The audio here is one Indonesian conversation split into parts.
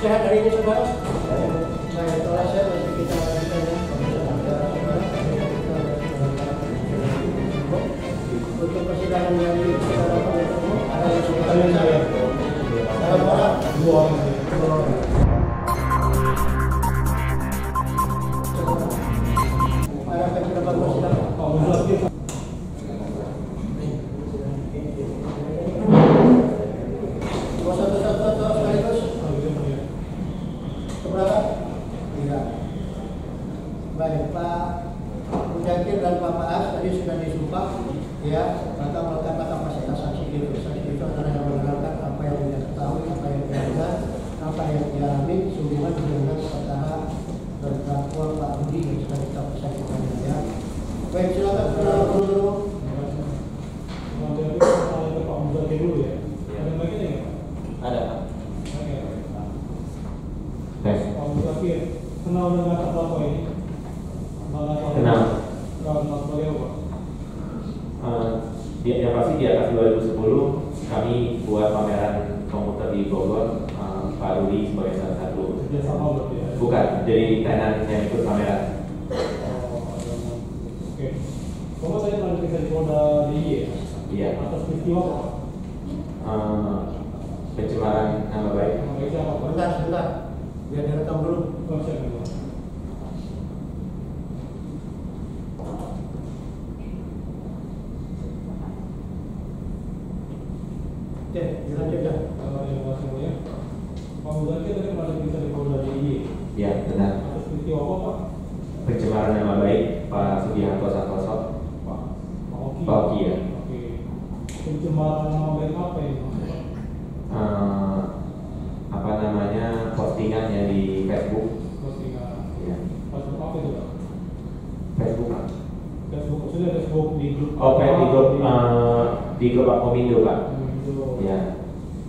Sehat hari ini saudara? Baik, kalau saya nanti kita lanjutkan ya. Untuk persidangan yang di saudara penuntut umum ada yang sudah saya. Dalam orang dua orang. Ada penjelasan persidangan. Baik, Pak Mujahid dan Pak Paas tadi sudah disumpah ya tentang meletakkan kapasitas saksi itu. Saksi itu adalah yang menerangkan apa yang dia ketahui, apa yang dia dengar, apa yang dia alami sehubungan dengan perkara terdakwa Pak Budi yang sudah kita persaksikan ya. Baik, silakan saudara dulu. Pak Mujahid dulu ya. Ada lagi nih? Ada. Pak Mujahid kenal dengan terdakwa ini? Kenal. Yang pasti di atas 2010 kami buat pameran komputer di Bogor. Pak Rudi sebagai salah satu. Bukan, jadi tenan yang ikut pameran. Oke. Kalau saya pernah diperiksa di Polda DIY ya? Iya. Atas peristiwa apa? Pencemaran nama baik. Nama baik siapa? Sebentar. Biar direkam dulu. Siapa? Oke, dilanjutkan. Pak Mujahid tadi pernah diperiksa di Polda DIY. Iya, benar. Atas peristiwa apa, Pak? Pencemaran nama baik Pak Sugiharto Santoso. Pak Oki ya. Oke. Pencemaran nama baik apa ini? Apa namanya, postingan yang di Facebook. Postingan. Iya. Facebook apa itu, Pak? Facebook Pak. Facebook, maksudnya Facebook di grup. Di grup Akomindo Pak. Ya.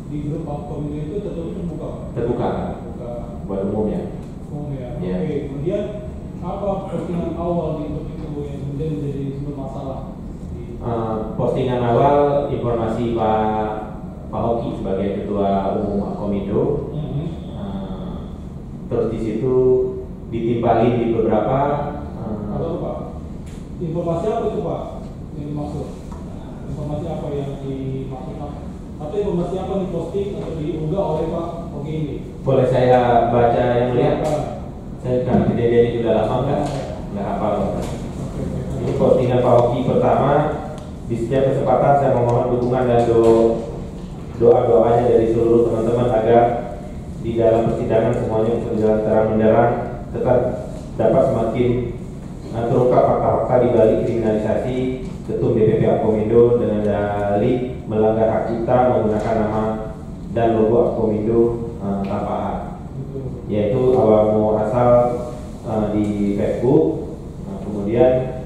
Di grup Akomindo itu terbuka? Terbuka Pak. Terbuka. Buat umum ya. Umum ya. Ya. Oke. Kemudian apa postingan awal di grup itu yang kemudian menjadi sumber masalah? Postingan awal informasi Pak Oki sebagai ketua umum Akomindo. Terus di situ ditimpalin di beberapa. Atau Pak? Informasi apa itu Pak yang dimaksud? Informasi apa yang dimaksud? Atau informasi apa yang diposting atau diunggah oleh Pak Oki ini? Boleh saya baca yang mulia? Saya kan kejadian ini sudah lama nggak hafal. Ini postingan Pak Oki pertama. Di setiap kesempatan saya memohon dukungan dan doa-doanya dari seluruh teman-teman agar di dalam persidangan semuanya bisa berjalan terang benderang, tetap dapat semakin terungkap fakta-fakta di balik kriminalisasi Ketum DPP Akomindo dengan dalih melanggar hak cipta menggunakan nama dan logo Akomindo tanpa hak, yaitu awal muasal di Facebook. Kemudian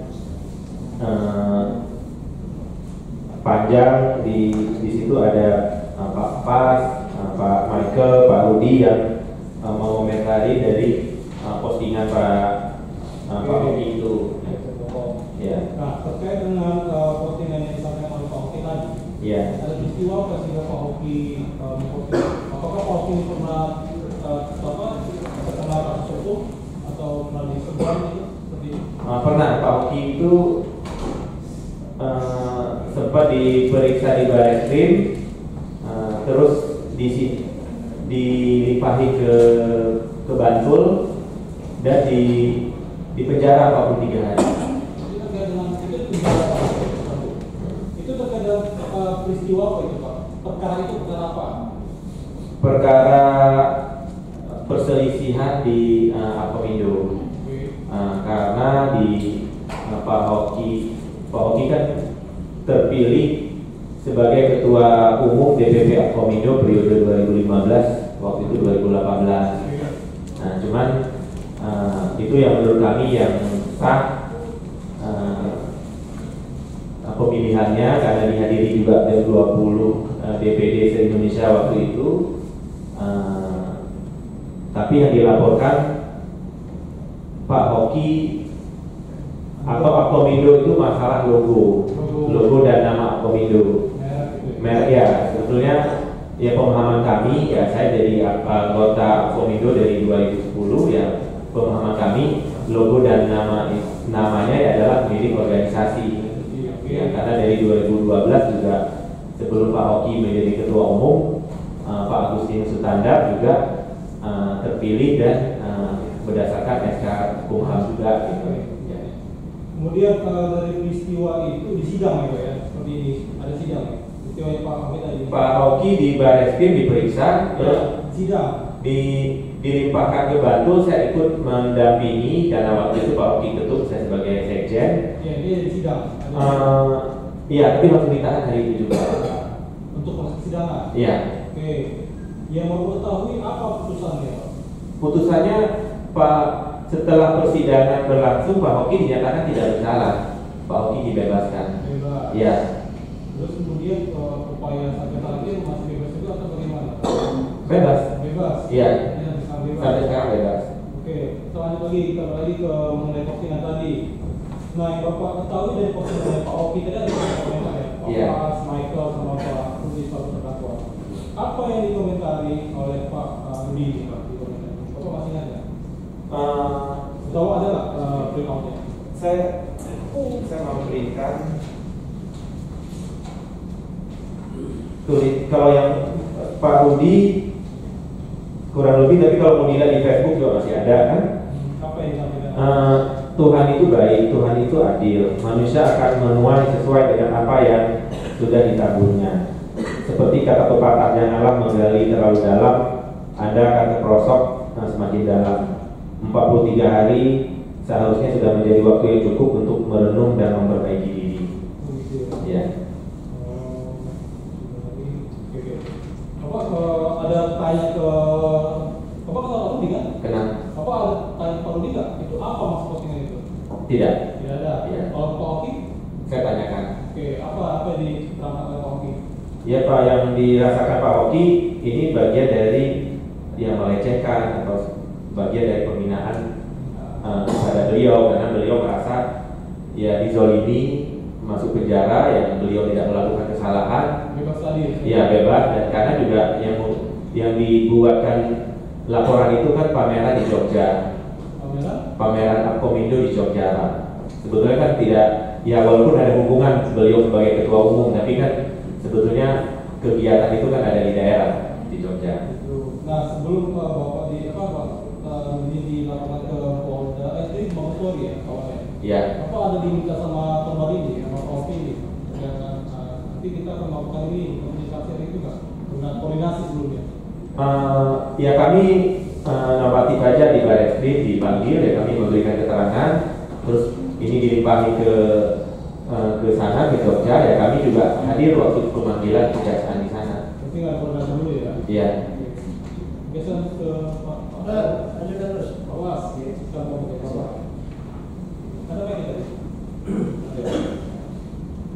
panjang di situ ada Pak Pas, Pak Michael, Pak Rudi yang mengomentari dari postingan Pak Oki itu. Ya. Nah, terkait dengan postingan yang disampaikan oleh Pak Oki tadi, ya. Ada peristiwa apa sehingga Pak Oki memposting? Apakah Pak Oki pernah terkena kasus hukum atau pernah disebar itu? Seperti Pernah. Pak Oki itu sempat diperiksa di Barreskrim, terus dilimpahi ke Bantul dan di penjara 43 hari. Itu terkait dengan peristiwa apa itu Pak? Perkara itu perkara apa? Perkara perselisihan di Akomindo. Karena di Pak Oki kan terpilih sebagai ketua umum DPP Akomindo periode 2015, waktu itu 2018. Nah, cuman itu yang menurut kami yang sah pemilihannya karena dihadiri juga dari 20 DPD se-Indonesia waktu itu. Tapi yang dilaporkan Pak Oki atau Akomindo itu masalah logo dan nama Akomindo. Merek ya, sebetulnya Ya pemahaman kami, ya saya dari anggota Komindo dari 2010 ya, pemahaman kami logo dan namanya adalah milik organisasi. Ya, karena dari 2012 juga sebelum Pak Oki menjadi ketua umum, Pak Agustinus Sutandar juga terpilih dan berdasarkan SK Kumham juga. Gitu. Ya. Kemudian dari peristiwa itu di sidang ya, seperti ini ada sidang ya. Pak Oki tadi. Pak Oki di Barreskrim diperiksa, terus sidang. Dilimpahkan ke Bantul, saya ikut mendampingi karena waktu itu Pak Oki ketum, saya sebagai sekjen. Ya, dia di sidang. Iya, tapi masih ditahan hari itu juga. Untuk proses sidangan. Iya. Oke. Yang mau mengetahui apa putusannya? Putusannya Pak, setelah persidangan berlangsung Pak Oki dinyatakan tidak bersalah. Pak Oki dibebaskan. Bebas. Iya. Terus kemudian upaya sampai terakhir masih bebas juga atau bagaimana? Bebas. Bebas. Iya. Bebas. Sampai sekarang bebas. Oke, selanjutnya lagi kita lagi ke mengenai postingan tadi. Nah, yang Bapak ketahui dari postingan Pak Oki tadi ada komentar ya, Pak Iya. Michael sama Pak Rudi selalu terdakwa. Apa yang dikomentari oleh Pak Rudi ini, Pak? Di komentar? Bapak masih ingat ya? Tahu ada nggak print-outnya? Saya mau berikan tulis kalau yang Pak Rudi kurang lebih, tapi kalau mau dilihat di Facebook juga masih ada kan. Apa yang disampaikan? Tuhan itu baik, Tuhan itu adil. Manusia akan menuai sesuai dengan apa yang sudah ditaburnya. Seperti kata pepatah, janganlah menggali terlalu dalam, Anda akan terperosok semakin dalam. 43 hari seharusnya sudah menjadi waktu yang cukup untuk merenung dan memperbaiki diri. Ya. Ada tanya ke Bapak kenal Pak Rudi kan? Kenal? Bapak ada tanya Pak Rudi nggak? Itu apa maksud postingan itu? Tidak. Tidak ada. Iya. Kalau Pak Oki? Saya tanyakan. Oke, apa yang diterangkan oleh Pak Oki? Ya Pak, yang dirasakan Pak Oki ini bagian dari yang melecehkan atau bagian dari penghinaan kepada beliau, karena beliau merasa ya dizolimi, masuk penjara, yang beliau tidak melakukan kesalahan. Bebas tadi. Ya bebas, dan karena juga yang dibuatkan laporan itu kan pameran di Jogja. Pameran Apkomindo di Jogja. Sebetulnya kan tidak, ya walaupun ada hubungan beliau sebagai ketua umum, tapi kan sebetulnya kegiatan itu kan ada di daerah di Jogja. Nah, sebelum Bapak dilaporkan ke Polda, itu Mabespori ya awalnya. Iya. Bapak ada diminta sama Tombar ini, sama Pak Oki ini, nanti kita akan melakukan ini komunikasi itu nggak? Dengan koordinasi sebelumnya. Ya kami normatif aja di Barreskrim dipanggil, ya kami memberikan keterangan, terus ini dilimpahi ke sana ke Jogja, ya kami juga hadir waktu pemanggilan kejaksaan di sana. Berarti nggak ada koordinasi dulu ya? Iya. Biasa ke Pak. Lanjutkan terus. Awas, kita mau ke Bapak. Ada apa ini tadi?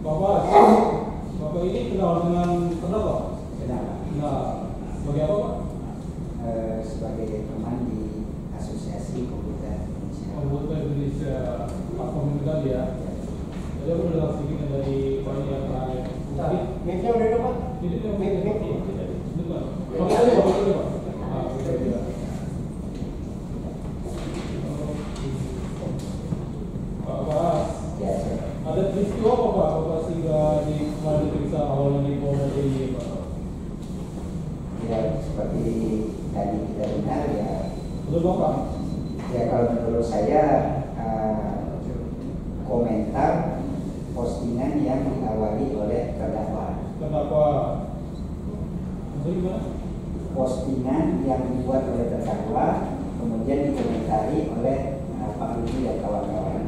Bapak ini kenal dengan terdakwa? Kenal. Nah, sebagai apa Pak? Sebagai teman di Asosiasi Komputer Indonesia. Komputer Indonesia, platform itu tadi ya. Jadi aku udah dengar sedikit dari Pak ini yang terakhir. Mic-nya udah ada Pak? Ini tuh Mic. Pak. Bapak ini Pak. Pak, Ya, ada peristiwa apa Pak? Bapak sehingga kemarin diperiksa awalnya di Polda DIY Pak? ya seperti tadi kita dengar ya. Betul Bapak? Ya kalau menurut saya komentar postingan yang diawali oleh terdakwa. Kenapa? Maksudnya gimana? Postingan yang dibuat oleh terdakwa kemudian dikomentari oleh Pak Rudi dan kawan-kawan.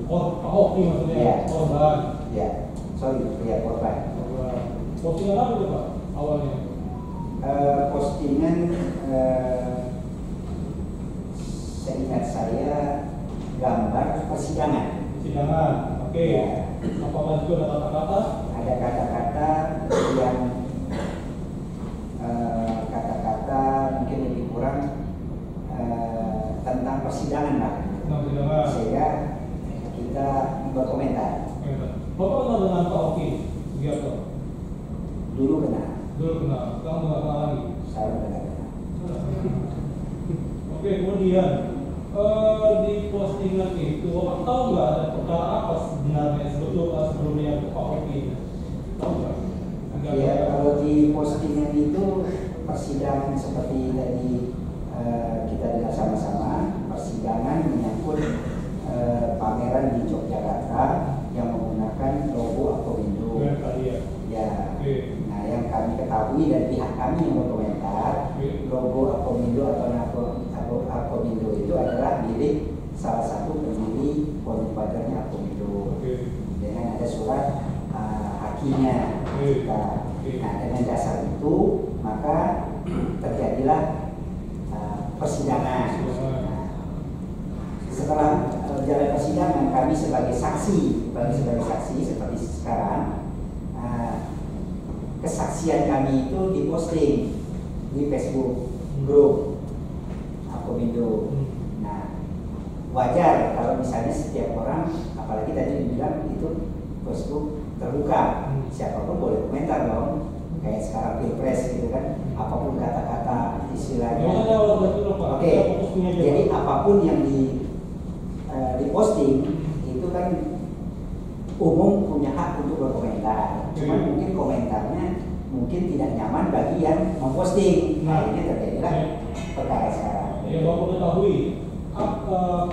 Oh, Pak Oki maksudnya? Ya. Korban. Ya, sorry, ya korban. Postingan apa itu Pak awalnya? Postingan seingat saya gambar persidangan. Persidangan, oke. Ya. Apakah itu ada kata-kata? Ada kata-kata yang kata-kata mungkin lebih kurang tentang persidangan lah. Tentang persidangan. Sehingga kita berkomentar. Bapak kenal dengan Pak Oki Sugiarto? Dulu kenal. Dulu kenal, sekarang kenal Oke, kemudian di postingan itu, Bapak tahu nggak ada perkara apa sebenarnya sebelumnya Pak Oki? Tahu nggak? Ya, kalau di postingan itu persidangan seperti tadi kita dengar sama-sama, persidangan menyangkut pameran di Yogyakarta yang menggunakan logo Akomindo. Ya, nah yang kami ketahui dan pihak kami yang berkomentar, logo Akomindo atau Akomindo itu adalah milik salah satu pendiri pondok pajarnya Akomindo. Dengan ada surat hakinya. Nah, dengan dasar itu maka terjadilah persidangan. Nah, setelah jalan persidangan, kami sebagai saksi seperti sekarang, kesaksian kami itu diposting di Facebook grup Akomindo. Nah, wajar kalau misalnya setiap orang, apalagi tadi dibilang itu Facebook terbuka, siapapun boleh komentar dong, kayak sekarang pilpres gitu kan, apapun kata-kata istilahnya. Oke, jadi apapun yang diposting itu kan umum punya hak untuk berkomentar. Cuma mungkin komentarnya mungkin tidak nyaman bagi yang memposting. Nah, ini terjadilah perkara sekarang. Yang Bapak ketahui,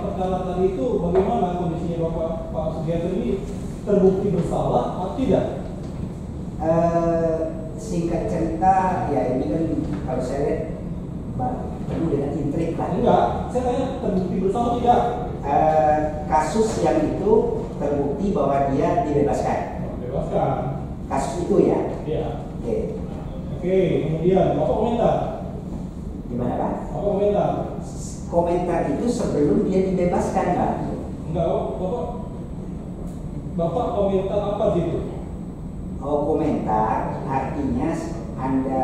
perkara tadi itu bagaimana kondisinya Pak Sugiarto ini, terbukti bersalah atau tidak? Singkat cerita, ya ini kan kalau saya lihat penuh dengan intrik lah. Enggak, saya tanya terbukti bersalah tidak? Kasus yang itu terbukti bahwa dia dibebaskan. Bebaskan. Kasus itu ya? Iya. Oke, kemudian Bapak komentar. Gimana Pak? Bapak komentar. Komentar itu sebelum dia dibebaskan Pak? Enggak, Bapak komentar apa gitu? Oh, komentar artinya Anda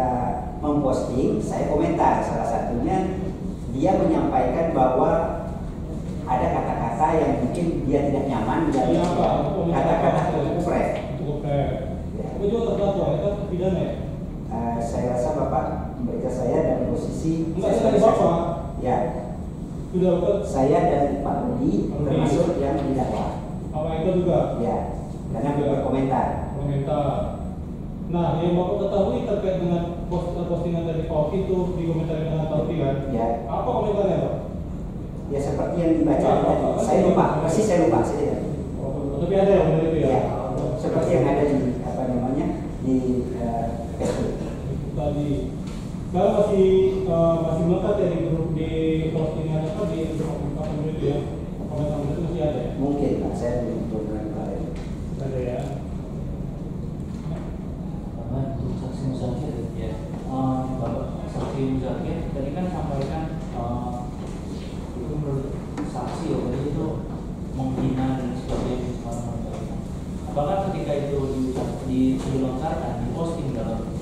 memposting, saya komentar. Salah satunya dia menyampaikan bahwa ada kata-kata yang mungkin dia tidak nyaman dari kata-kata kufur. Itu juga terdakwa, itu pidana ya? Saya rasa Bapak membaca saya dalam posisi enggak, saya dari Bapak. Ya. Sudah Bapak? Saya dan Pak Rudi termasuk yang didakwa. Apa itu juga? Ya, karena berkomentar. Nah, yang Bapak ketahui terkait dengan postingan dari Pak Oki itu dikomentari dengan Taufi kan? Ya. Apa komentarnya Pak? Ya seperti yang dibaca tadi. Saya lupa, saya lupa. Tapi ada yang benar itu ya? Ya, seperti yang ada di di Facebook. Tadi, sekarang masih melekat ya di postingan apa di apa itu ya? Komentar itu masih ada ya? Mungkin Pak, saya belum kemarin. Ada ya. Untuk saksi Muzakir ya, Bapak saksi Muzakir tadi kan sampaikan itu menurut saksi ya, tadi itu menghina dan sebagainya. Apakah ketika itu dilontarkan, diposting dalam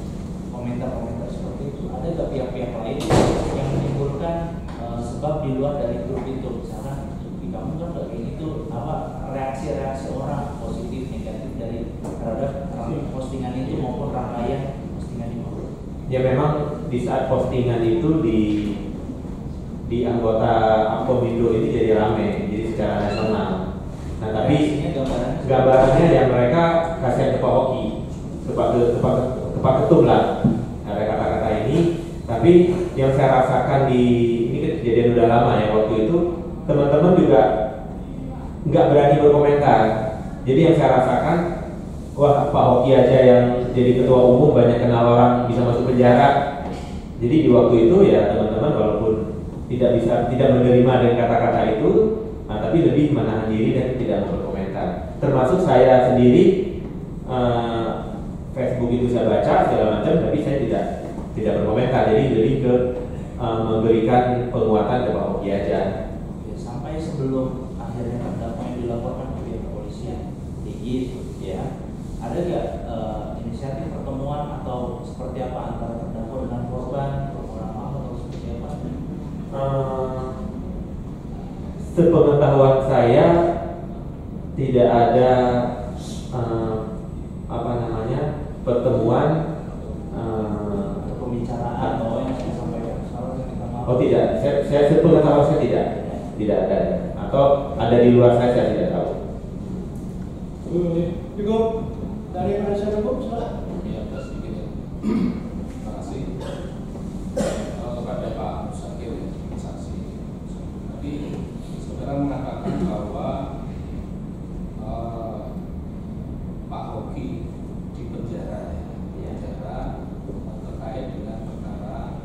komentar-komentar seperti itu, ada nggak pihak-pihak lain yang menimbulkan sebab di luar dari grup itu, misalkan kamu kan kayak gitu, apa reaksi-reaksi orang positif negatif dari terhadap postingan itu maupun rangkaian postingan itu? Ya memang di saat postingan itu di anggota Akomindo ini jadi ramai, jadi secara nasional. Nah tapi gambarannya ya mereka kasih ke Pak Oki, ke Pak Ketum lah, ada kata-kata ini. Tapi yang saya rasakan ini kejadian udah lama ya, waktu itu teman-teman juga nggak berani berkomentar. Jadi yang saya rasakan, wah Pak Oki aja yang jadi ketua umum banyak kenal orang bisa masuk penjara. Jadi di waktu itu ya teman-teman walaupun tidak menerima dengan kata-kata itu, nah, tapi lebih menahan diri dan tidak berkomentar. Termasuk saya sendiri, Facebook itu saya baca segala macam, tapi saya tidak berkomentar. Jadi lebih ke memberikan penguatan ke Pak Oki aja. Sampai sebelum akhirnya terdakwa yang dilaporkan ke pihak kepolisian, ya, ada nggak inisiatif pertemuan atau seperti apa antara terdakwa dengan korban, permohonan maaf atau seperti apa? Sepengetahuan saya tidak ada pertemuan pembicaraan atau yang saya sampaikan Oh tidak, saya sebetulnya tahu saya tidak ada, atau ada di luar saya tidak tahu. Cukup dari penasihat hukum, silakan. Ya, sedikit ya. Terima kasih kepada Pak Musakir, saksi. Tadi saudara mengatakan bahwa Pak Hoki di penjara, terkait dengan perkara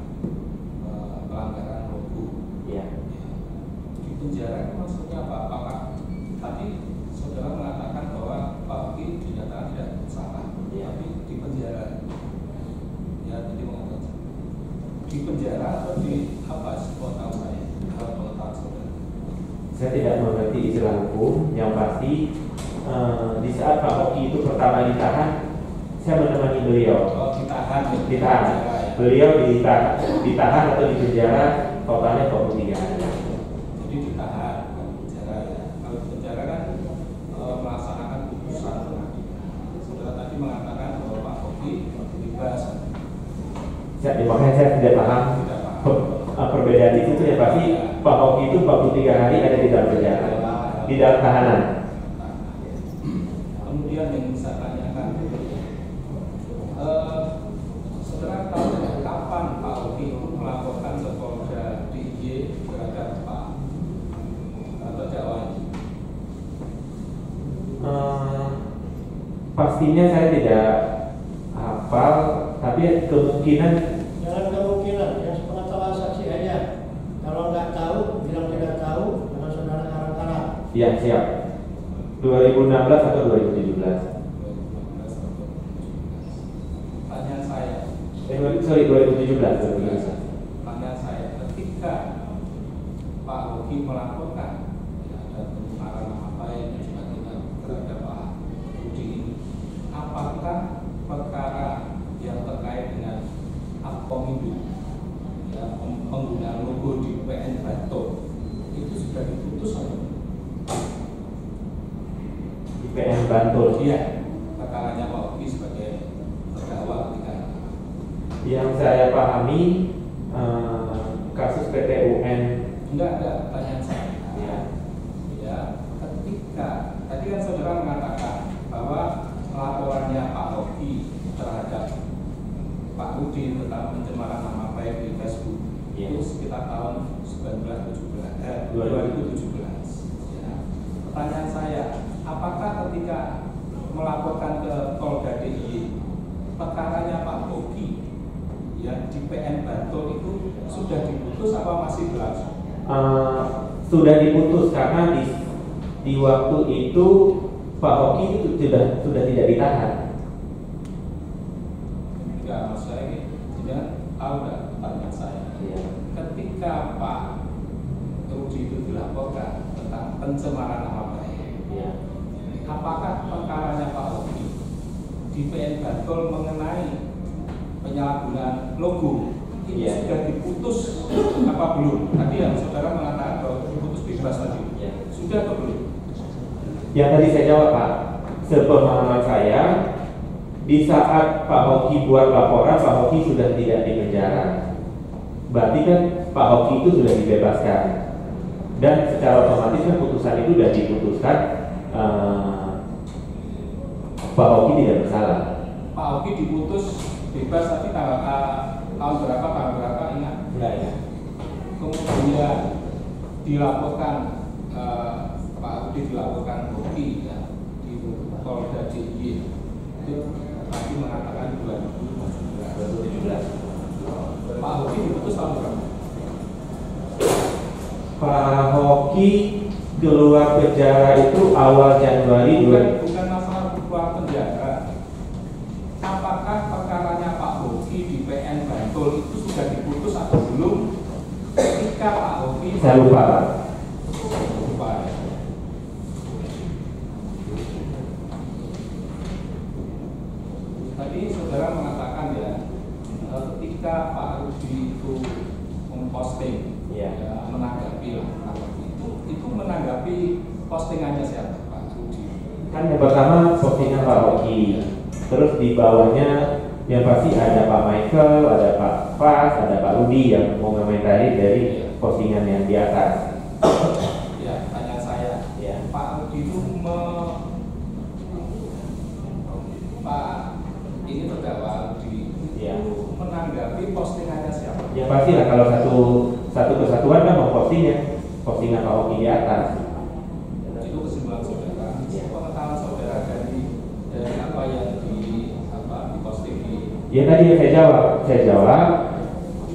pelanggaran logo. Ya. Di penjara itu maksudnya apa? Apakah tadi saudara mengatakan bahwa Pak Hoki dinyatakan tidak bersalah, tapi di penjara, ya tadi mengatakan di penjara atau di apa? Semua tahu saya, kalau pengetahuan saudara. Saya tidak mengerti istilah hukum. Yang pasti di saat Pak Hoki itu pertama ditahan, saya menemani beliau. Oh, ditahan. Beliau ditahan atau di penjara totalnya 23 hari. Jadi ditahan, bukan di penjara ya. Kalau di penjara kan melaksanakan putusan pengadilan. Saudara tadi mengatakan bahwa Pak Hoki bebas. Makanya saya tidak paham perbedaan di situ. Ya pasti Pak Hoki itu 43 hari ada di dalam penjara, di dalam tahanan. Kemudian yang saya tanyakan, saudara tahu kapan Pak Hoki itu melaporkan ke Polda DIY terhadap Pak terdakwa? Pastinya saya tidak hafal, tapi kemungkinan. Jangan kemungkinan, yang sepengetahuan saksi aja. Kalau nggak tahu, bilang tidak tahu, karena saudara karan-karan. Ya siap. 2016 atau 2017? Pertanyaan saya. 2017. Pertanyaan saya, ketika Pak Hoki melaporkan ada pencemaran nama baik dan sebagainya terhadap Pak Budi ini, apakah perkara yang terkait dengan Apomindo, ya, penggunaan logo di PN Bantul itu sudah diputus atau Di PN Bantul. iya, perkaranya Pak Hoki sebagai terdakwa ketika Yang saya pahami kasus PT UN. enggak pertanyaan saya. Ya, ketika tadi kan saudara mengatakan bahwa laporannya Pak Hoki terhadap Pak Rudi tentang pencemaran nama baik di Facebook itu sekitar tahun 2017. Ya. Pertanyaan saya, apakah ketika melaporkan ke Polda DIY perkaranya Pak Hoki ya di PN Bantul itu sudah diputus apa masih berlangsung? Sudah diputus karena di waktu itu Pak Hoki itu sudah tidak ditahan. Enggak, maksud saya ini tidak tahu nggak pertanyaan saya. Ketika Pak Rudi itu dilaporkan tentang pencemaran nama baik, apakah perkaranya Pak Hoki di PN Bantul mengenai penyalahgunaan logo ini sudah diputus apa belum? Tadi yang saudara mengatakan bahwa diputus bebas tadi, sudah atau belum? Yang tadi saya jawab Pak, sepemahaman saya, di saat Pak Hoki buat laporan, Pak Hoki sudah tidak di penjara. Berarti kan Pak Hoki itu sudah dibebaskan. Dan secara otomatis kan putusan itu sudah diputuskan Pak Hoki tidak bersalah. Pak Hoki diputus bebas tapi tahun berapa ingat? Enggak ya. Kemudian dilaporkan Pak Rudi dilaporkan Hoki ya, di Polda DIY itu tadi mengatakan 2017. Pak Hoki diputus tahun berapa? Pak Hoki keluar penjara itu awal Januari. Bukan masalah keluar penjara. Apakah perkaranya Pak Hoki di PN Bantul itu sudah diputus atau belum? Ketika Pak Hoki Saya lupa. ya. Tadi saudara mengatakan ya, ketika Pak Rudi itu memposting, menanggapi itu menanggapi postingannya siapa Pak Rudi? Kan yang pertama postingan Pak Hoki, terus di bawahnya Yang pasti ada Pak Michael, ada Pak Fas, ada Pak Rudi yang mau komentari dari postingan yang di atas. Ya, tanya saya. Ya. Pak Rudi itu Pak ini terdakwa Rudi Ya. menanggapi postingannya siapa? Yang pasti lah kalau satu kesatuan kan mempostingnya postingan Pak Oki di atas. Itu kesimpulan saudara. Pengetahuan saudara dari apa yang diposting di. Ya tadi yang saya jawab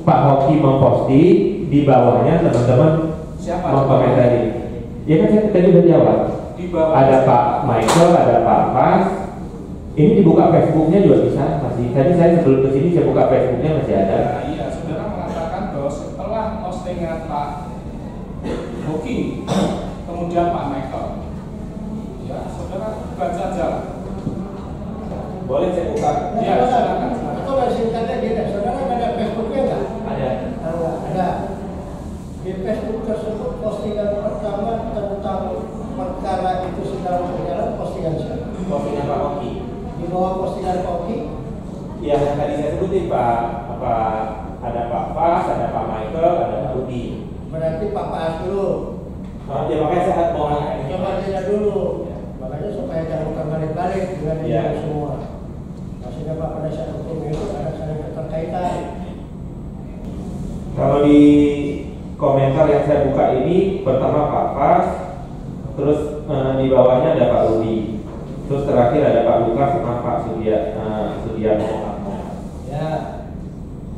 Pak Hoki memposting, di bawahnya teman-teman Siapa? mengkomentari. Ya kan saya tadi udah jawab. Di bawah Ada siapa? Pak Michael, ada Pak Fas. Ini dibuka Facebooknya juga bisa masih. Tadi saya sebelum kesini saya buka Facebooknya masih ada. Nah, iya, saudara mengatakan bahwa setelah postingan Pak Hoki, kemudian Pak Michael, ya saudara baca aja. Boleh saya buka? Ya, silakan. Atau singkatnya gini, saudara ada Facebooknya nggak? Ada. Ada. Di Facebook tersebut postingan pertama tentang perkara itu sedang berjalan, postingan siapa? Postingan Pak Hoki. Di bawah postingan Hoki, Ya yang tadi saya sebutin ada Pak Fas, ada Pak Michael, ada Pak Rudi. berarti Pak Paas dulu. Ya makanya saya mau nanya. Coba lihat dulu. Makanya supaya jangan terbalik-balik dengan Ya. ini semua. Maksudnya Pak pada saat hukum itu ada saling keterkaitan. Kalau di komentar yang saya buka ini pertama Pak Fas, terus di bawahnya ada Pak Rudi, terus terakhir ada Pak Lukas sama Pak Sudiarto. Ya.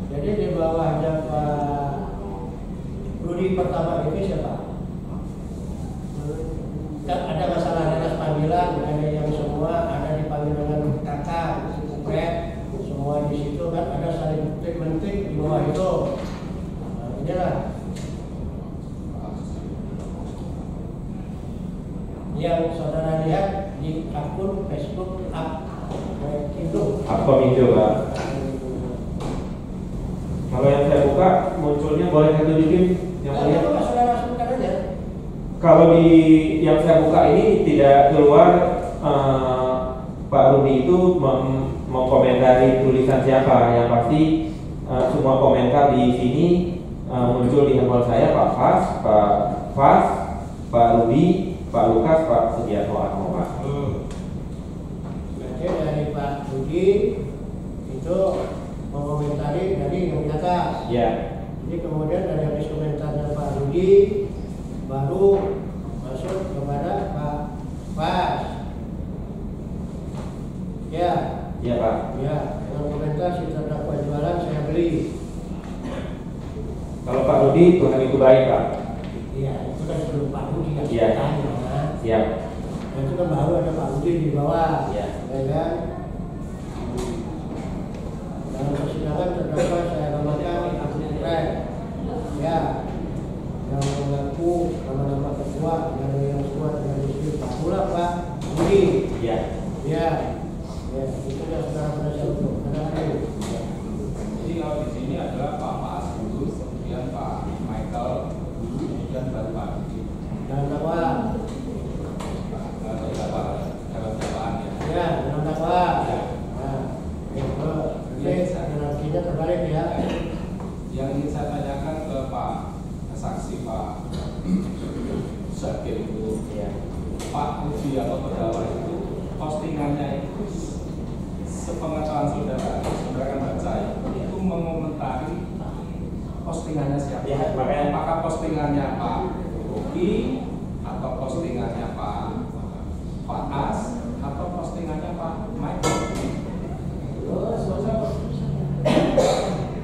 Jadi di bawahnya Pak Rudi pertama ini siapa? Kan ada masalah nanas panggilan, ada yang semua ada dipanggil dengan kakak, kupret, semua di situ kan ada saling mentik di bawah itu. Nah, inilah yang saudara lihat di akun Facebook Indo. Akomindo Pak. Kalau yang saya buka munculnya boleh saya tunjukin yang Nah, mulia. itu saudara sebutkan aja. Kalau di yang saya buka ini tidak keluar Pak Rudi itu mengkomentari tulisan siapa. Yang pasti semua komentar di sini muncul di handphone saya Pak Fas, Pak Rudi, Pak Lukas, Pak Sudiarto Atmo Pak. Jadi dari Pak Rudi itu mengomentari dari yang di atas. Ya. Jadi kemudian dari habis komentarnya Pak Rudi baru masuk kepada Pak Fas. Ya. Ya Pak. Ya, dengan komentar si terdakwa jualan saya beli. Kalau Pak Rudi Tuhan itu baik Pak. Iya, itu kan sebelum Pak Rudi kan Iya. tanya. Siap. Nah, itu kan baru ada Pak Rudi di bawah. Iya. Ya kan? Dalam persidangan terdakwa saya namakan Abu Kupret. Ya, yang mengaku nama-nama ketua dan yang semua dengan istri Pak Pula Pak Rudi. Ya. Ya, ya, itu yang saudara penasihat hukum. Jadi kalau di sini adalah Pak Paas dulu, kemudian Pak Michael dulu, kemudian baru Pak Rudi. Dan dakwa. Dalam dakwaan ya. Ya, dalam dakwa. Nah, ini analoginya terbalik ya. Yang ingin saya tanyakan ke Pak saksi Pak Zakir itu, Pak Rudi atau terdakwa itu postingannya itu sepengetahuan saudara kan baca itu mengomentari postingannya siapa? Ya, makanya. Apakah postingannya Pak Rocky atau postingannya Pak As atau postingannya Pak Michael?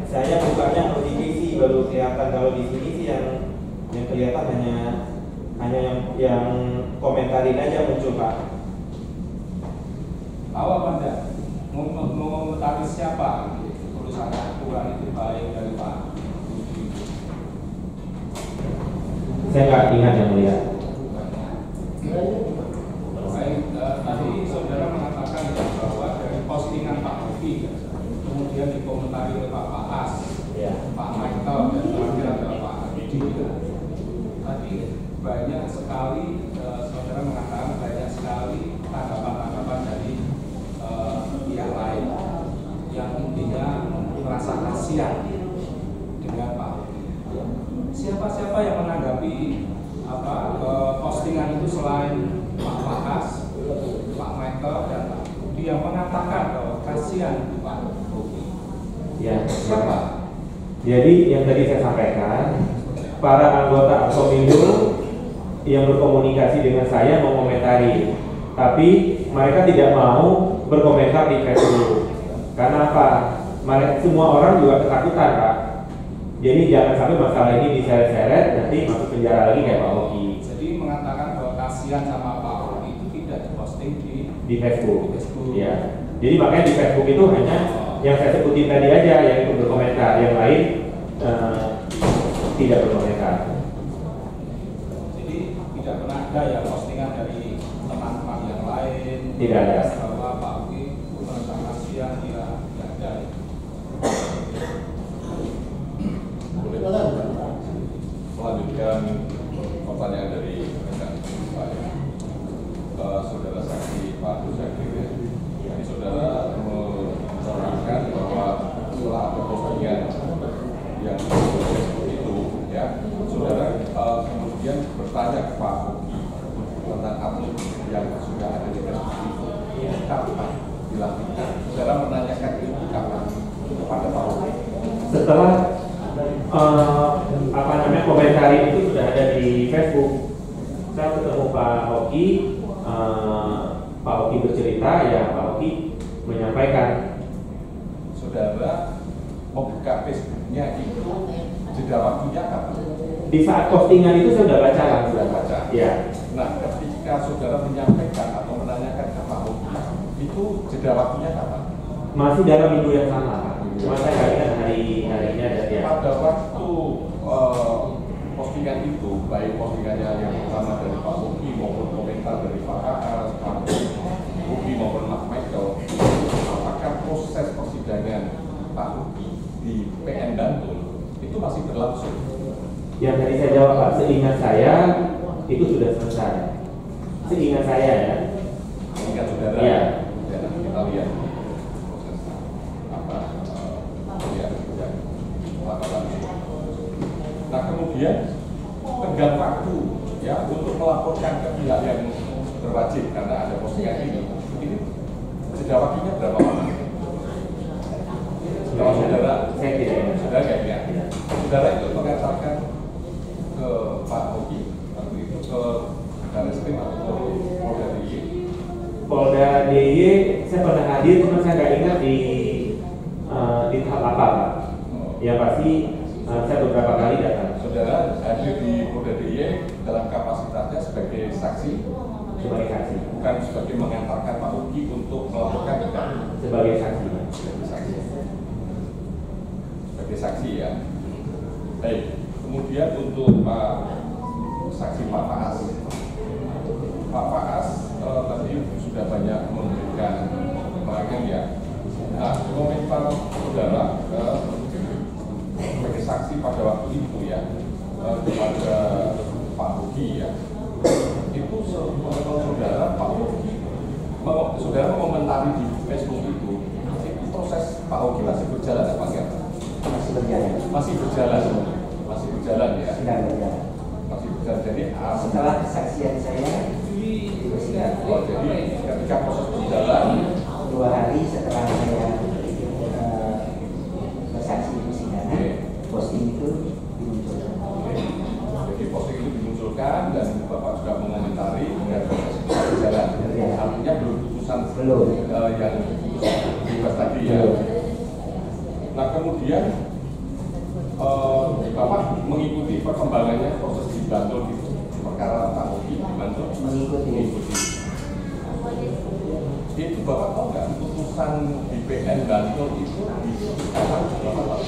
Saya bukanya notifikasi baru kelihatan. Kalau di sini sih yang kelihatan hanya yang komentarin aja muncul Pak. Tahu apa enggak? Mengomentari siapa? Tulisan Al-Quran itu baik dari Pak Rudi. Saya nggak ingat yang mulia. Baik, tadi saudara mengatakan bahwa dari postingan Pak Rudi kemudian dikomentari oleh Pak As, Ya. Pak Michael dan terakhir adalah Pak Rudi. Tadi banyak sekali saudara mengatakan banyak sekali tanggapan-tanggapan dari pihak lain yang siapa-siapa yang menanggapi postingan itu selain Pak Faas, Pak Michael dan Pak Budi yang mengatakan bahwa kasihan Pak Bobi. Ya, Siapa? jadi yang tadi saya sampaikan, para anggota Akomindo yang berkomunikasi dengan saya mau komentari, tapi mereka tidak mau berkomentar di Facebook. Karena apa? Mereka semua orang juga ketakutan, Pak. Jadi jangan sampai masalah ini diseret-seret nanti masuk penjara lagi kayak Pak Oki. Jadi mengatakan bahwa kasihan sama Pak Bobi itu tidak diposting di Facebook. Facebook. Ya. Jadi makanya di Facebook itu hanya yang saya sebutin tadi aja yang ikut berkomentar, yang lain tidak berkomentar. Jadi tidak pernah ada ya postingan dari teman-teman yang lain. Tidak ada. Bahwa Pak Bobi merasa kasihan, ya tidak ada. Melanjutkan pertanyaan dari rekan saya, saudara saksi Pak Muzakir. Ini saudara menerangkan bahwa setelah ada postingan yang itu, ya, saudara kemudian bertanya ke Pak Bobi tentang upload yang sudah ada di Facebook itu. Kapan dilakukan? Saudara menanyakan itu kapan kepada Pak Bobi? Setelah komentar itu sudah ada di Facebook, saya ketemu Pak Oki. Pak Oki bercerita, ya Pak Oki menyampaikan. Saudara membuka Facebooknya itu jeda waktunya kapan? Di saat postingan itu saya sudah baca lah. Sudah baca. Ya. Nah, ketika saudara menyampaikan atau menanyakan ke Pak Bobi, itu jeda waktunya kapan? Masih dalam minggu yang sama, Pak. Cuma saya nggak ingat harinya dan ya. Pada waktu postingan itu, baik postingannya yang pertama dari Pak Bobi maupun komentar dari Pak Faas, Pak Bobi maupun Mas Michael, apakah proses persidangan Pak Bobi di PN Bantul itu masih berlangsung? Yang tadi saya jawab, Pak, seingat saya itu sudah selesai. Seingat saya ya. Ingat saudara? Iya. Ya, kita lihat proses Nah, kemudian tenggang waktu ya untuk melaporkan ke pihak yang berwajib karena ada postingan ini jeda waktunya berapa lama? Kalau saudara, Saya tidak ingat. saudara nggak ingat? Saudara itu mengantarkan ke Pak Bobi waktu itu ke Barreskrim atau Polda DIY? Polda DIY saya pernah hadir, cuma saya nggak ingat di tahap apa, Pak. Ya pasti saya beberapa kali datang. Saudara hadir di Polda DIY dalam kapasitasnya sebagai saksi, Sebagai saksi. bukan sebagai mengantarkan Pak Bobi untuk melaporkan ke kami. Sebagai saksi. Sebagai saksi. Sebagai saksi ya. Baik. Kemudian untuk Pak saksi Pak Faas. Pak Faas tadi sudah banyak memberikan keterangan ya. Nah, komentar saudara sebagai saksi pada waktu itu ya kepada Pak Bobi ya, itu menurut saudara Pak Bobi, saudara mengomentari di Facebook itu proses Pak Bobi masih berjalan apa enggak? Masih berjalan. Masih berjalan, masih berjalan ya. Sedang berjalan. Masih berjalan. Jadi Setelah kesaksian saya di persidangan, jadi ketika proses berjalan 2 hari setelah saya bersaksi di persidangan, posting itu dimunculkan. jadi posting itu dimunculkan dan Bapak sudah mengomentari dan proses itu berjalan. Artinya belum putusan yang bebas tadi ya. Nah kemudian Bapak mengikuti perkembangannya proses di Bantul itu perkara Pak Bobi di Bantul mengikuti. Itu Bapak tahu nggak putusan di PN Bantul itu kapan Bapak tahu?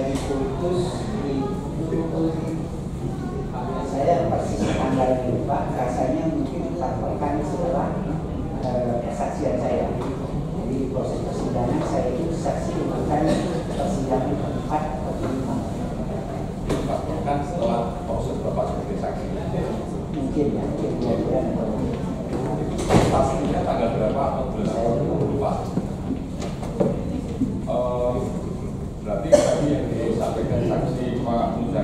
Diputus itu saya persis tanggal lupa, rasanya mungkin 4 pekan setelah kesaksian saya. Jadi proses persidangan saya itu saksi bukan persidangan keempat atau kelima. 4 pekan setelah proses Bapak sebagai saksi. Mungkin ya, mungkin 2 bulan atau pastinya tanggal berapa atau bulan saya lupa. Berarti tadi yang disampaikan saksi Pak Musa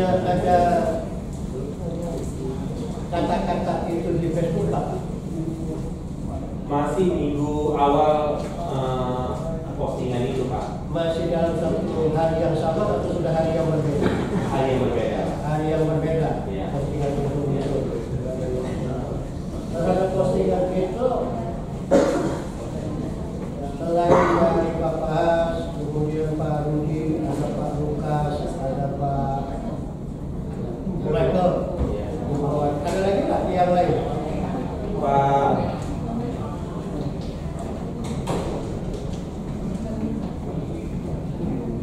ada kata-kata itu di Facebook Pak? Masih minggu awal postingan itu Pak. Masih dalam satu hari yang sama atau sudah hari yang berbeda? Hari yang berbeda. Hari yang berbeda. Iya. Postingan itu. Terhadap postingan itu, selain dari Pak Pas, kemudian Pak Rudi, ada Pak Lukas, ada Pak Michael. Ada lagi nggak yang lain? Pak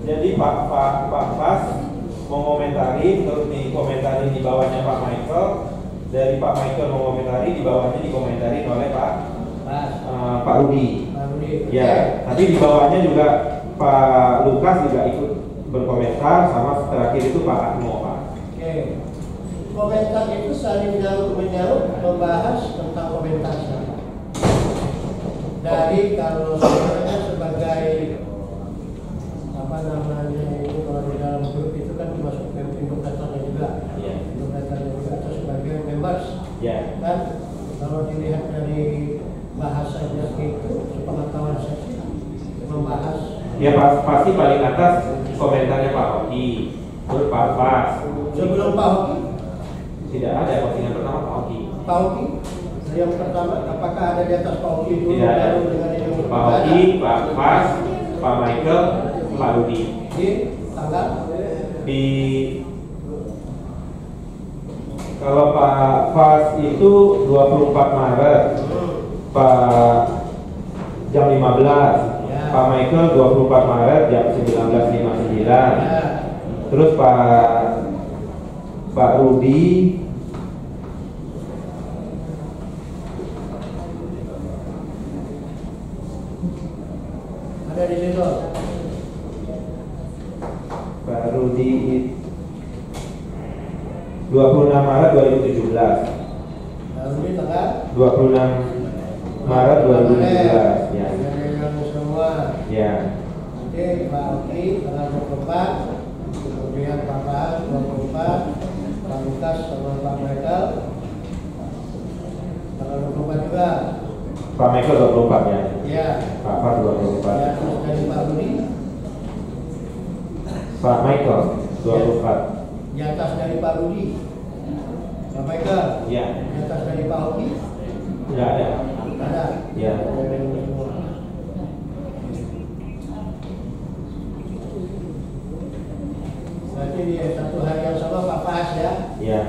Jadi Pak Pas mengomentari, terus dikomentari di bawahnya Pak Michael. Dari Pak Michael mengomentari, di bawahnya dikomentari oleh Pak Rudi. Ya, tapi di bawahnya juga Pak Lukas juga ikut berkomentar, sama terakhir itu Pak Atmo Pak. Oke. Komentar itu saling menjawab membahas tentang komentar siapa. Dari kalau sebenarnya sebagai apa namanya itu, kalau di dalam grup itu kan masuk indikatornya juga, indikatornya juga atau sebagai members. Ya. Dan kalau dilihat dari bahasanya itu, sepengetahuan saya sih membahas. Ya pasti paling atas komentarnya Pak Hoki, terus Pak Pas. Sebelum Pak Hoki tidak ada postingan pertama Pak Hoki. Pak Hoki yang pertama, apakah ada di atas Pak Hoki dulu? Tidak ada. Dengan yang Pak Hoki, Pak Pas, Pak Michael, Pak Rudi. Di tanggal kalau Pak Pas itu 24 Maret, Pak jam 15. Pak Michael 24 Maret jam 19.59. Terus Pak Rudi ada di situ. Pak Rudi 26 Maret 2017. Pak Rudi tanggal 26 Maret 2017. Ya. yang semua. Ya. Nanti Pak Hoki tanggal 24, kemudian Pak Pas 24, Pak Lukas sama Pak Michael tanggal 24 juga. Pak Michael 24 ya. Iya. Pak Pas 24. Ya, terus dari Pak Rudi Pak Michael 24. di atas dari Pak Rudi. Pak Michael. Ya. Di atas dari Pak Hoki. Tidak ada. Ada. Ya. Berarti di satu hari yang sama Pak Pas ya. Ya.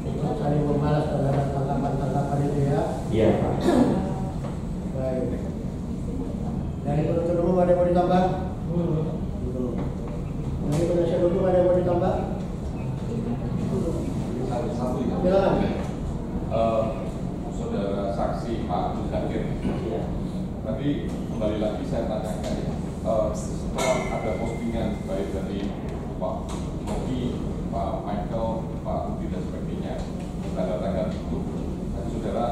Untuk saling membalas terhadap tanggapan-tanggapan itu ya. Iya Pak. Baik. Dari penuntut umum ada yang mau ditambah? Dari penasihat hukum ada yang mau ditambah? Satu ya. Silakan. Saudara saksi Pak Zakir. Tadi kembali lagi saya tanyakan ya, setelah ada postingan baik dari Pak Hoki, Pak Michael, Pak Rudi dan sebagainya, tanggal-tanggal itu, dan saudara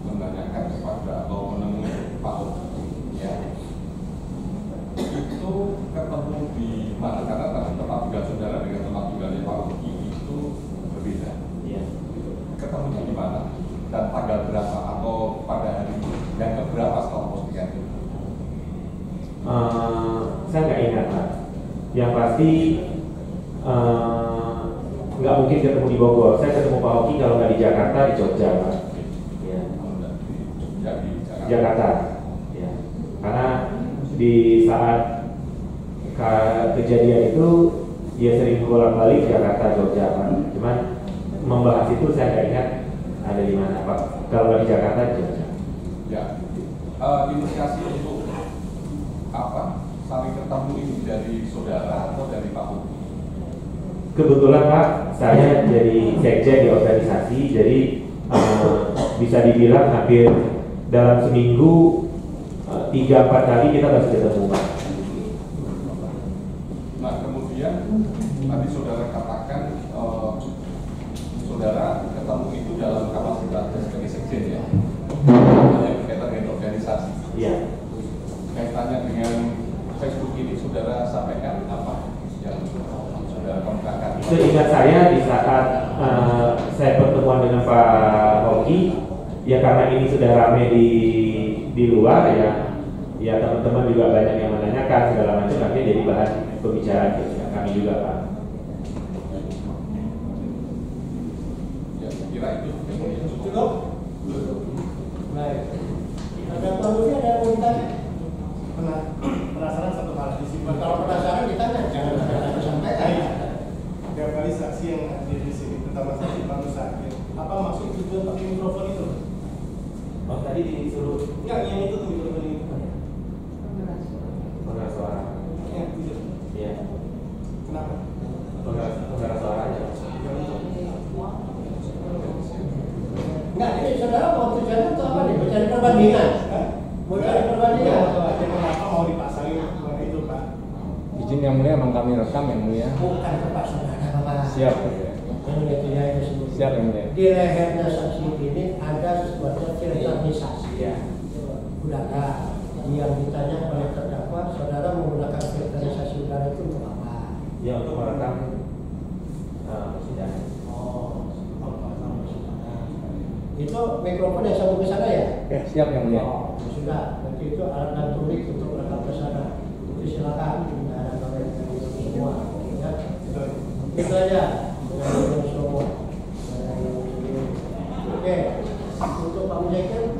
menanyakan kepada atau menemui Pak Hoki, ya, itu ketemu di mana? Karena tempat tinggal saudara dengan tempat tinggalnya Pak Hoki itu berbeda. Iya. Ketemunya di mana? Dan tanggal berapa atau pada hari yang keberapa setelah postingan itu? Saya nggak ingat Pak. Yang pasti nggak mungkin ketemu di Bogor. Saya ketemu Pak Hoki kalau nggak di Jakarta, di Jogja Pak. Ya. Di Jakarta. Ya. Karena di saat kejadian itu dia sering bolak-balik Jakarta, Jogja Pak. Cuman membahas itu saya nggak ingat ada di mana Pak. Kalau nggak di Jakarta, di Jogja. Ya. Indikasi untuk apa? Saling ketemu ini dari saudara atau dari Pak Hoki? Kebetulan Pak, saya jadi sekjen di organisasi, jadi bisa dibilang hampir dalam seminggu 3-4 kali kita harus ketemu Pak. Nah kemudian tadi saudara katakan saudara ketemu itu dalam kapasitas sebagai sekjen ya, yang berkaitan dengan organisasi. Iya. Kaitannya dengan Facebook ini saudara sampaikan apa yang saudara kemukakan? seingat saya di saat saya pertemuan dengan Pak Oki, ya karena ini sudah ramai di luar ya teman-teman juga banyak yang menanyakan segala macam, akhirnya jadi bahan pembicaraan kami juga Pak. Ya, kira itu. Cukup? Baik. Ada pelanggannya ada yang mau ditanya? Penasaran satu hal di sini. Kalau penasaran ditanya, jangan ada sampaikan. Tiap kali saksi yang hadir di sini, terutama saksi Pak Musakir, apa maksud tujuan pakai mikrofon itu? Oh tadi disuruh Enggak, yang itu tuh mikrofon itu. pengeras suara. Ya, itu. Iya. Kenapa? Pengeras suara aja. Enggak, ini saudara mau tujuannya untuk apa nih? Mau cari perbandingan? Mau cari perbandingan? Kenapa mau dipasangin itu, Pak? Izin yang mulia, emang kami rekam yang mulia. Bukan ke Pak Saudara, Bapak. Siap yang mulia. Yang itu ya itu sebut. Siap yang mulia. Di lehernya saksi ini ada sesuatu filterisasi. Iya. Udara yang ditanya oleh terdakwa, saudara menggunakan filterisasi udara itu untuk apa? Ya untuk merekam persidangan. Oh, itu mikrofon yang sambung ke sana ya? Ya, siap yang mulia. Oh, sudah. Nanti itu alat elektronik untuk merekam ke sana. Itu silakan. Tidak ada problem semua. Ya. Itu aja. Semua. Oke. Untuk Pak Mujahid,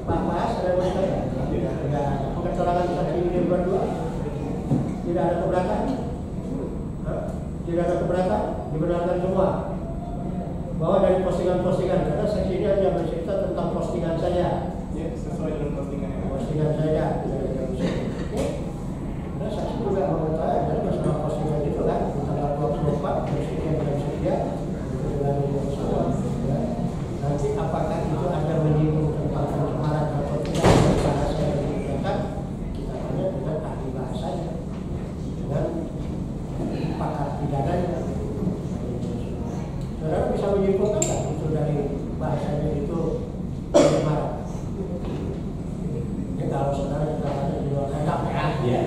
Pak Mas, ada yang mau ditanya? Tidak ada keterangan saksi ini berdua? Tidak ada keberatan? Hah? Tidak ada keberatan? Dibenarkan semua? Bahwa dari postingan-postingan, karena saksi ini hanya bercerita tentang postingan saya. Ya, sesuai dengan postingan yang ada. Postingan saya. Oke. Karena saksi juga mengetahui dari masalah postingan itu kan, tanggal 24, bersekian dan sekian, dengan semua. Ya. Nanti apakah itu ada menyinggung tentang pencemaran atau tidak, karena saya menunjukkan, kita tanya dengan ahli bahasanya, dengan pakar pidananya. Saudara bisa menyimpulkan nggak itu dari bahasanya itu pencemaran? Ya kalau saudara juga ada di luar sana ya, Iya.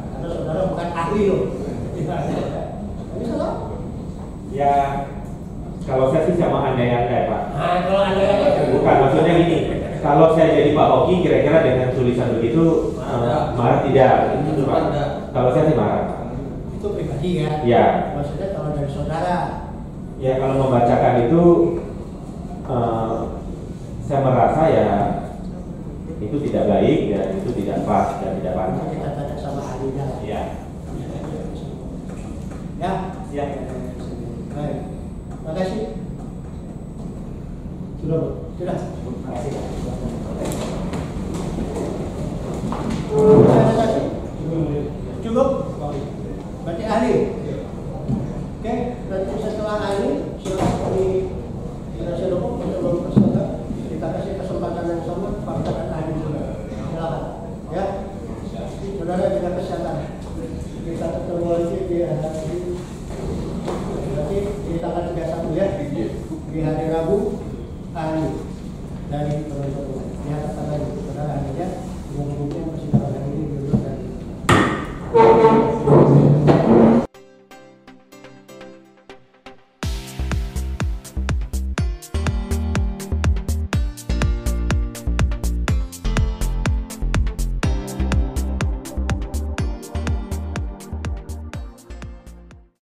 karena saudara bukan ahli loh. Bisa loh? Ya kalau saya sih sama andai-andai Pak. Nah kalau ada Bukan, maksudnya gini, kalau saya jadi Pak Oki kira-kira dengan tulisan begitu marah tidak? Itu Pak. Kalau saya sih marah. itu pribadi ya. Ya. Maksudnya kalau dari saudara. Ya kalau membacakan itu saya merasa ya itu tidak baik dan itu tidak pas dan tidak pantas. Kita tanya sama ahlinya. Ya. Ya. Ya. Baik. Terima kasih. Sudah. Terima kasih.